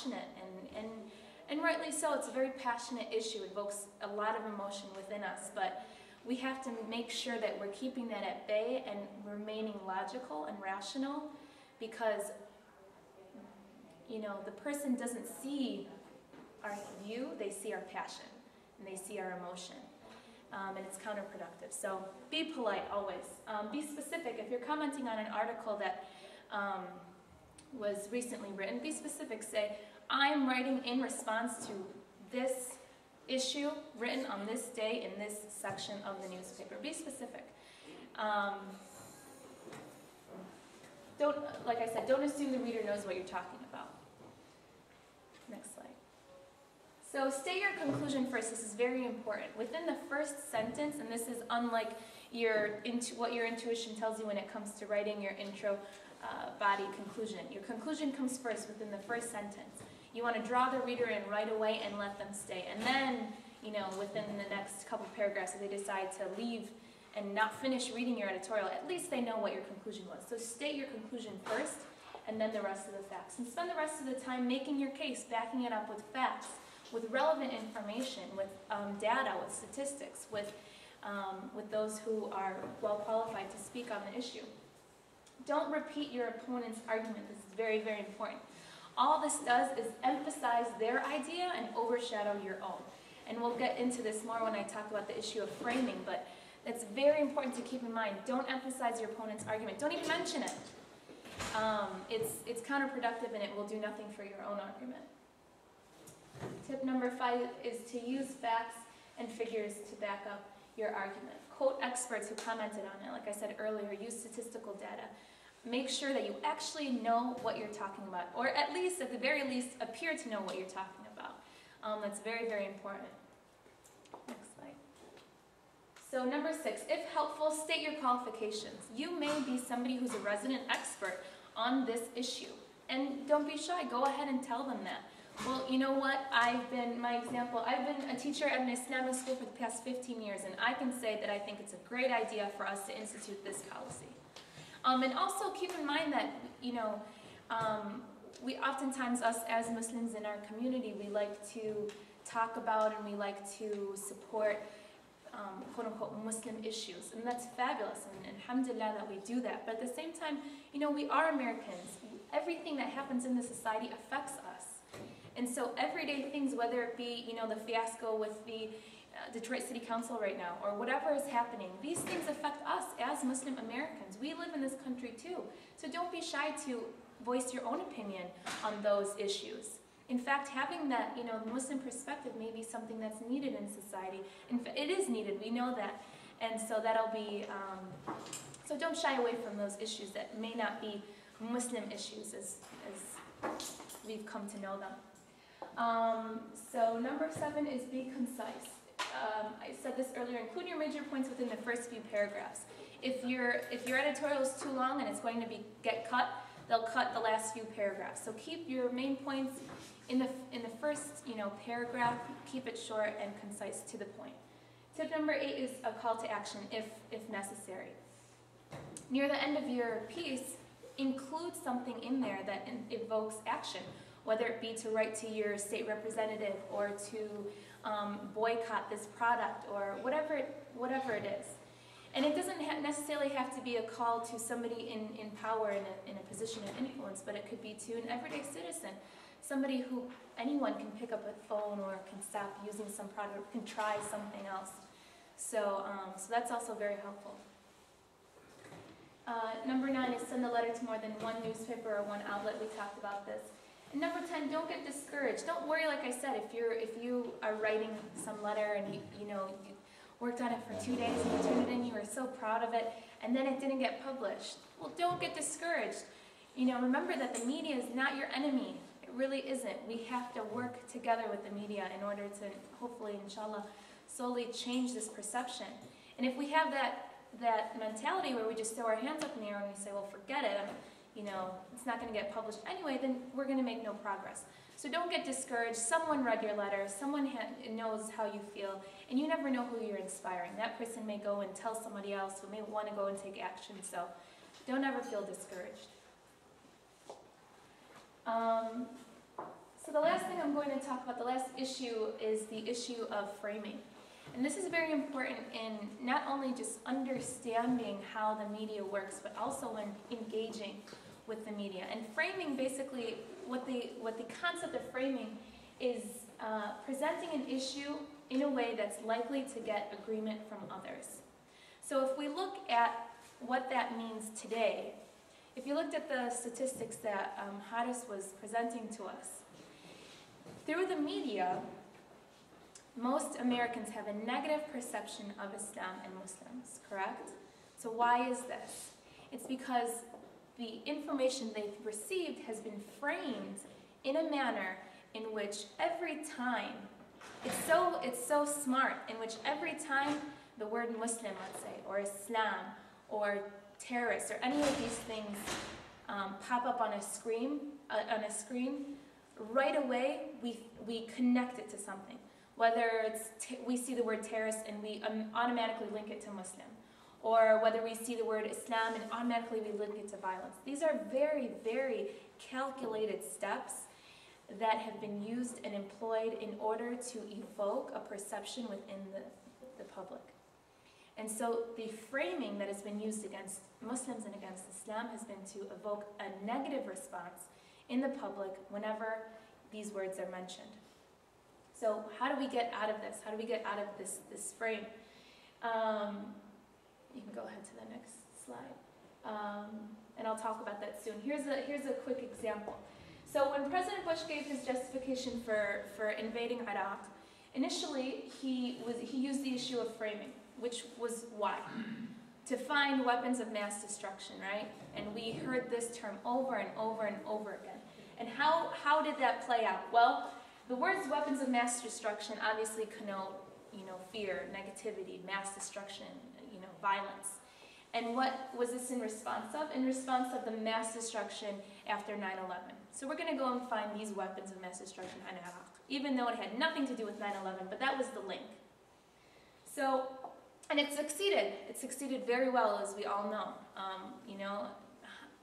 passionate, and rightly so. It's a very passionate issue. It evokes a lot of emotion within us, but we have to make sure that we're keeping that at bay and remaining logical and rational, because the person doesn't see our view, they see our passion, and they see our emotion. And it's counterproductive. So be polite always. Be specific. If you're commenting on an article that was recently written, be specific. Say, I'm writing in response to this issue written on this day in this section of the newspaper. Be specific. Like I said, don't assume the reader knows what you're talking about. Next slide. So state your conclusion first. This is very important. Within the first sentence, and this is unlike what your intuition tells you when it comes to writing your intro body conclusion. Your conclusion comes first within the first sentence. You want to draw the reader in right away and let them stay. And then, within the next couple paragraphs, if they decide to leave and not finish reading your editorial, at least they know what your conclusion was. So state your conclusion first, and then the rest of the facts. And spend the rest of the time making your case, backing it up with facts, with relevant information, with data, with statistics, with those who are well qualified to speak on the issue. Don't repeat your opponent's argument. This is very, very important. All this does is emphasize their idea and overshadow your own. And we'll get into this more when I talk about the issue of framing, but it's very important to keep in mind. Don't emphasize your opponent's argument. Don't even mention it. It's counterproductive, and it will do nothing for your own argument. Tip number 5 is to use facts and figures to back up your argument. Quote experts who commented on it. Like I said earlier, use statistical data. Make sure that you actually know what you're talking about, or at the very least, appear to know what you're talking about. That's very, very important. Next slide. So number 6, if helpful, state your qualifications. You may be somebody who's a resident expert on this issue, and don't be shy. Go ahead and tell them that. Well, you know what, I've been a teacher at an Islamic school for the past 15 years, and I can say that I think it's a great idea for us to institute this policy. And also keep in mind that, we oftentimes, us as Muslims in our community, we like to talk about and we like to support, quote-unquote, Muslim issues, and that's fabulous, and alhamdulillah that we do that. But at the same time, we are Americans. Everything that happens in the society affects us. And so everyday things, whether it be, the fiasco with the Detroit City Council right now, or whatever is happening, these things affect us as Muslim Americans. We live in this country too. So don't be shy to voice your own opinion on those issues. In fact, having that, the Muslim perspective may be something that's needed in society. In fact, it is needed, we know that. And so that'll be, so don't shy away from those issues that may not be Muslim issues as we've come to know them. So number 7 is be concise. I said this earlier, include your major points within the first few paragraphs. If your editorial is too long and it's going to get cut, they'll cut the last few paragraphs. So keep your main points in the first paragraph, keep it short and concise, to the point. Tip number 8 is a call to action if necessary. Near the end of your piece, include something in there that evokes action, whether it be to write to your state representative or to boycott this product or whatever it is. And it doesn't necessarily have to be a call to somebody in power, in a position of influence, but it could be to an everyday citizen, somebody who anyone can pick up a phone or can stop using some product, can try something else. So that's also very helpful. Number 9 is send a letter to more than one newspaper or one outlet. We talked about this. And number 10, don't get discouraged. Don't worry, like I said, if you are writing some letter and you worked on it for 2 days and you turned it in, you were so proud of it, and then it didn't get published. Well, don't get discouraged. Remember that the media is not your enemy. It really isn't. We have to work together with the media in order to hopefully, inshallah, slowly change this perception. And if we have that mentality where we just throw our hands up in the air and we say, well, forget it, it's not going to get published anyway, then we're going to make no progress. So don't get discouraged. Someone read your letter, someone knows how you feel, and you never know who you're inspiring. That person may go and tell somebody else who may want to go and take action, so don't ever feel discouraged. So the last thing I'm going to talk about, the last issue, is the issue of framing. And this is very important in not only just understanding how the media works, but also in engaging with the media. And framing, basically, what the concept of framing is presenting an issue in a way that's likely to get agreement from others. So if we look at what that means today, if you looked at the statistics that Haris was presenting to us, through the media, most Americans have a negative perception of Islam and Muslims, correct? So why is this? It's because the information they've received has been framed in a manner in which every time, it's so smart, in which every time the word Muslim, let's say, or Islam, or terrorist, or any of these things pop up on a screen, right away we connect it to something. Whether we see the word terrorist and we automatically link it to Muslim, or whether we see the word Islam and automatically we link it to violence. These are very, very calculated steps that have been used and employed in order to evoke a perception within the public. And so the framing that has been used against Muslims and against Islam has been to evoke a negative response in the public whenever these words are mentioned. So how do we get out of this? How do we get out of this frame? You can go ahead to the next slide. And I'll talk about that soon. Here's a quick example. So when President Bush gave his justification for invading Iraq, initially he used the issue of framing, which was why? To find weapons of mass destruction, right? And we heard this term over and over and over again. And how did that play out? Well, the words weapons of mass destruction obviously connote, fear, negativity, mass destruction, violence. And what was this in response of? In response of the mass destruction after 9/11. So we're going to go and find these weapons of mass destruction in Iraq, even though it had nothing to do with 9/11, but that was the link. So, and it succeeded. It succeeded very well, as we all know.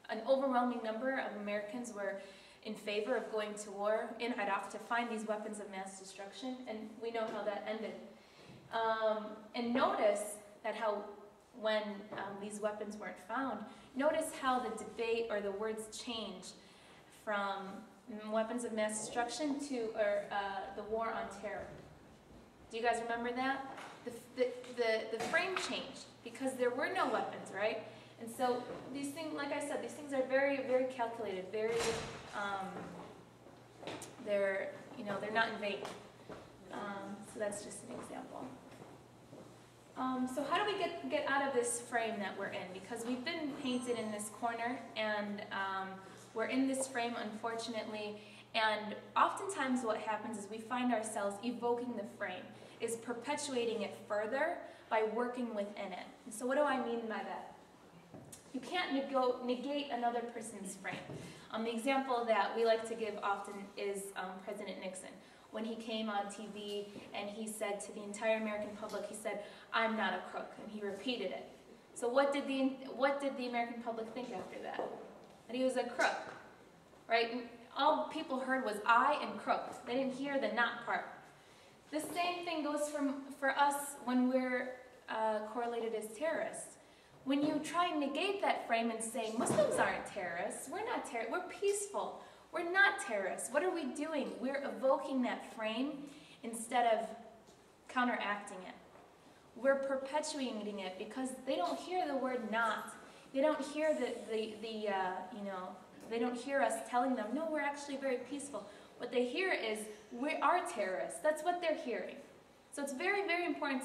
An overwhelming number of Americans were in favor of going to war in Iraq to find these weapons of mass destruction, and we know how that ended. And notice that when these weapons weren't found, notice how the debate or the words changed from weapons of mass destruction to the war on terror. Do you guys remember that? The frame changed because there were no weapons, right? And so these things, like I said, these things are very, very calculated, very, they're not in vain. So that's just an example. So how do we get out of this frame that we're in? Because we've been painted in this corner, and we're in this frame, unfortunately, and oftentimes what happens is we find ourselves evoking the frame, is perpetuating it further by working within it. And so what do I mean by that? You can't negate another person's frame. The example that we like to give often is President Nixon. When he came on TV and he said to the entire American public, he said, "I'm not a crook," and he repeated it. So what did the American public think after that? That he was a crook, right? All people heard was "I" and "crook." They didn't hear the "not" part. The same thing goes for us when we're correlated as terrorists. When you try and negate that frame and say, Muslims aren't terrorists, we're not terrorists, we're peaceful, we're not terrorists, what are we doing? We're evoking that frame instead of counteracting it. We're perpetuating it because they don't hear the word "not." They don't hear they don't hear us telling them, no, we're actually very peaceful. What they hear is, we are terrorists. That's what they're hearing. So it's very, very important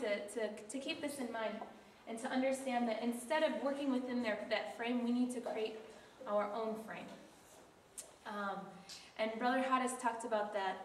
to keep this in mind and to understand that instead of working within that frame, we need to create our own frame. And Brother Haris talked about that